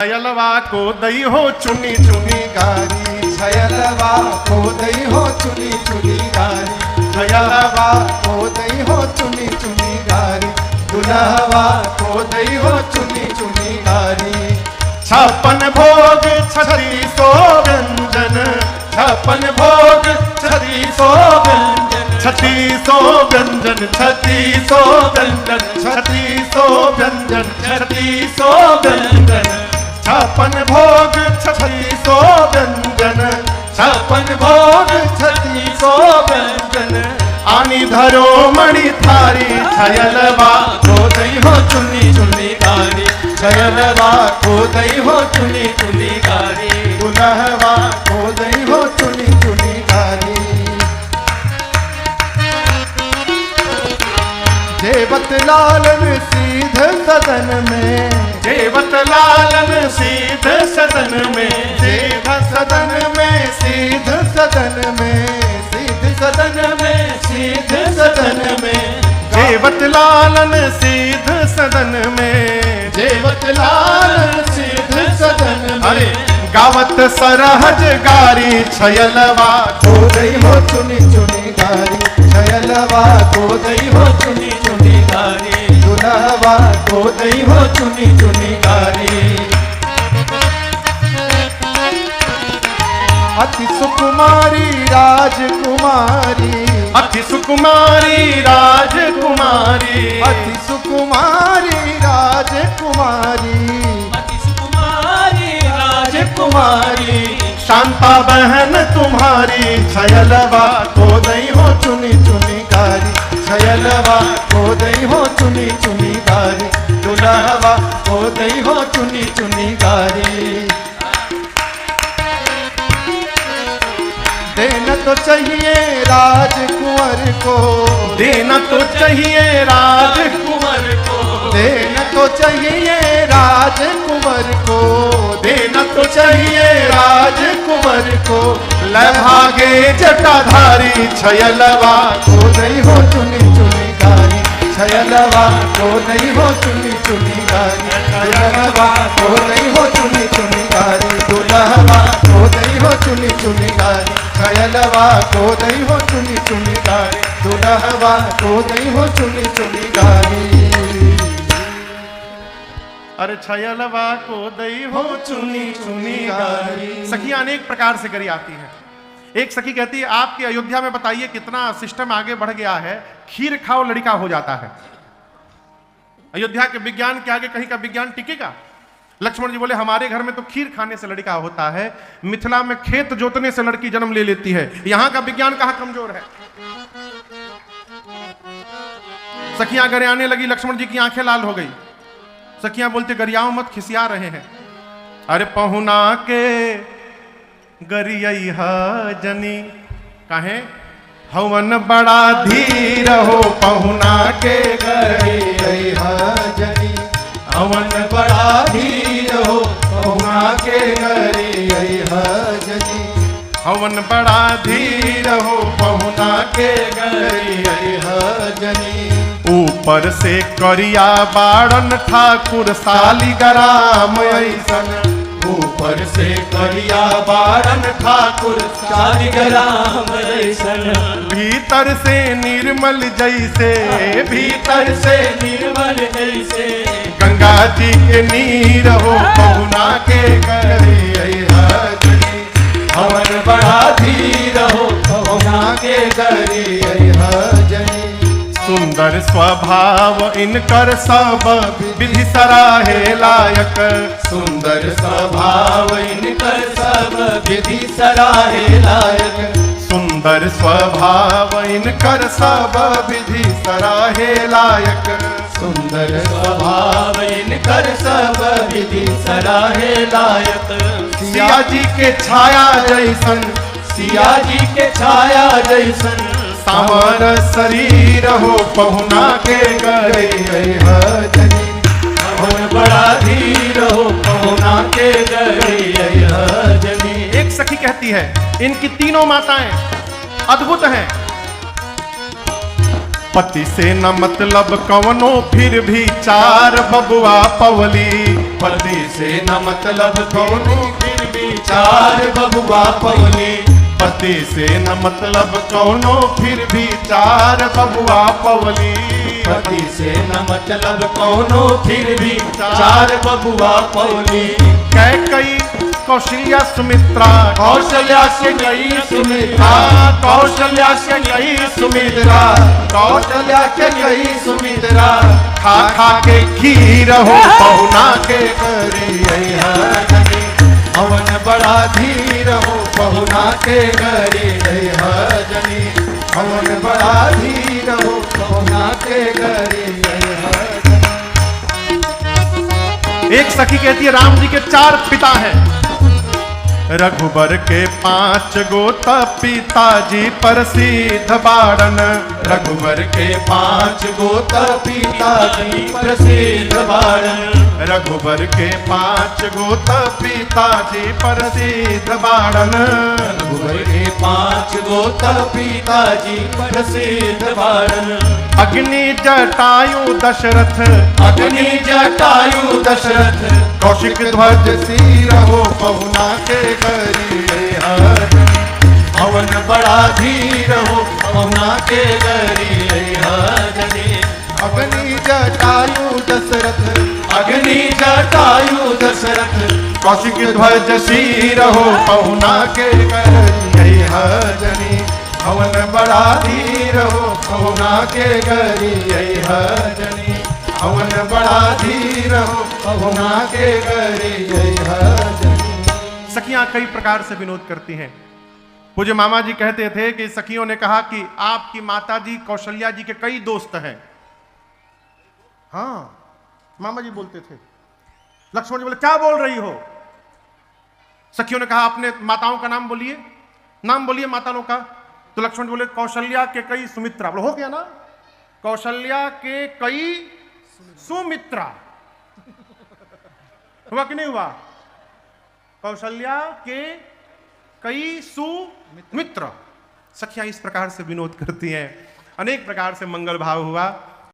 छयलवा को दई हो चुनी चुनी गारी, छयलवा को दई हो चुनी चुनी गारी, छयलवा को दई हो चुनी चुनी गारी, दुल्हवा को दई हो चुनी चुनी गारी। छप्पन भोग 3600 व्यंजन, छप्पन भोग 3600 व्यंजन, 3600 व्यंजन, 3600 व्यंजन, 3600 व्यंजन, 3600 व्यंजन, छप्पन भोग 3600 व्यंजन, छप्पन भोग 3600 व्यंजन, आनी धरो मणि थारी, छयलवा को दई हो चुनी चुनी गारी, छयलवा को दई हो चुनी चुनी गारी, दुल्हवा को दई हो चुनी चुनी गारी। जेवत लालन सीध सदन में, जेवत लालन सीध सदन में, सीध सदन में, सीध सदन में, सीध सदन में, सीध सदन में, जेवत लालन सीध सदन में, जेवत लालन सीध सदन में। अरे गावत सरहज गारी, छयलवा को दई हो चुनी चुनी गारी, छयलवा को दई हो चुनी चुनी गारी, दुल्हवा को दई हो चुनी चुनी गारी। अति सुकुमारी राजकुमारी, अति सुकुमारी राजकुमारी, अति सुकुमारी राजकुमारी, अति सुकुमारी राजकुमारी, शांता बहन तुम्हारी, छयलवा को दई हो चुनी चुनी गारी, छयलवा को दई हो चुनी चुनी गारी, दुल्हवा को दई हो चुनी चुनी गारी। देना तो चाहिए राजकुंवर को, देना तो चाहिए राजकुंवर को, देना तो चाहिए राजकुंवर को, देना तो चाहिए राजकुंवर को। लभागे जटाधारी, छयलवा को दई हो चुनी चुनी गारी, छयलवा को दई हो चुनी चुनी गारी, छयलवा को दई हो चुनी चुनी गारी, दुल्हवा को दई हो चुनी चुनी गारी, छयलवा को दई हो चुनी चुनी गारी, दुल्हवा को दई हो चुनी चुनी गारी। अरे छयलवा को दई हो चुनी चुनी गारी। सखियां अनेक प्रकार से करी आती हैं। एक सखी कहती है, आपके अयोध्या में बताइए कितना सिस्टम आगे बढ़ गया है, खीर खाओ लड़का हो जाता है। अयोध्या के विज्ञान के आगे कहीं का विज्ञान टिकेगा? लक्ष्मण जी बोले, हमारे घर में तो खीर खाने से लड़का होता है, मिथिला में खेत जोतने से लड़की जन्म ले लेती है। यहां का विज्ञान कहां कमजोर है? सखियां घर आने लगी, लक्ष्मण जी की आंखें लाल हो गई। सखियां बोलते, गरियाओं मत, खिसिया रहे हैं। अरे पहुना के गरिया जनी कहे हवन बड़ा धीर हो, पहुना के गरिया जनी हवन बड़ा धीर हो, पहुना के गरिया जनी हवन बड़ा धीर हो, पहुना के गरिया जनी। ऊपर से करिया बाड़न ठाकुर सालिग्राम ऐसन, ऊपर से करिया बारन ठाकुर शालिग्राम ऐसन, भीतर से निर्मल जैसे, भीतर से निर्मल जैसे गंगा जी के नीर हो, पहुना के गरिया जनी हवन बड़ा धीर हो, पहुना के गरिया जनी। सुंदर स्वभाव इनकर सब विधि सराहे लायक, सुंदर स्वभाव इनकर सब विधि सराहे लायक, सुंदर स्वभाव इनकर सब विधि सराहे लायक, सुंदर स्वभाव इनकर सब विधि सराहे लायक। सिया जी के छाया जैसन, सिया जी के छाया जैसन, सामर शरीर हो, पहुना के गरिया जनी हवन बड़ा धीर हो, पहुना के गरिया जनी। एक सखी कहती है, इनकी तीनों माताएं अद्भुत हैं। पति से न मतलब कवनो, फिर भी चार बबुआ पवली, पति से न मतलब कौनो फिर भी चार बबुआ पवनी पति से न मतलब कौनो फिर भी चार बबुआ पवली पति से न मतलब कौनो फिर भी चार बबुआ पवनी कई कौशल्या सुमित्रा कौशल्या से गई सुमित्रा कौशल्या से गई सुमित्रा कौशल्या के गई सुमित्रा खा खा के खीर हो पहुना के करी हजनी हवन बड़ा धीर हो पहुना के करी हजनी हवन बड़ा धीर हो पहुना के करी हजनी। एक सखी कहती है राम जी के 4 पिता हैं, रघुबर के 5 गोत पिताजी प्रसिद्ध बाड़न रघुबर के 5 गोत पिताजी प्रसिद्ध बाड़न रघुबर के 5 गोत पिताजी प्रसिद्ध बाड़न रघुबर के 5 गोत पिताजी प्रसिद्ध बाड़न अग्नि जटायु दशरथ अग्नि जटायु दशरथ कौशिक ध्वज सिर हो पहुना के करी हवन बड़ा धीर हो पहुना के करी हजनी अग्नि जटायु दशरथ अग्नि जटायु दशरथ कौशिक ध्वज सिर हो पहुना के करी हजनी हवन बड़ा धीर हो पहुना के करी हजनी हवन बड़ा धीर हो पहुना के करी हजनी। सखियां कई प्रकार से विनोद करती हैं। पूज्य मामा जी कहते थे कि सखियों ने कहा कि आपकी माता जी कौशल्या जी के कई दोस्त हैं। हाँ, मामा जी बोलते थे। लक्ष्मण जी बोले क्या बोल रही हो? सखियों ने कहा अपने माताओं का नाम बोलिए, नाम बोलिए माताओं का। तो लक्ष्मण जी बोले कौशल्या के कई सुमित्रा। बोले हो गया ना, कौशल्या के कई सुमित्रा। हुआ कि नहीं हुआ? कौशल्या के कई सुमित्र। सखियां इस प्रकार से विनोद करती हैं। अनेक प्रकार से मंगल भाव हुआ।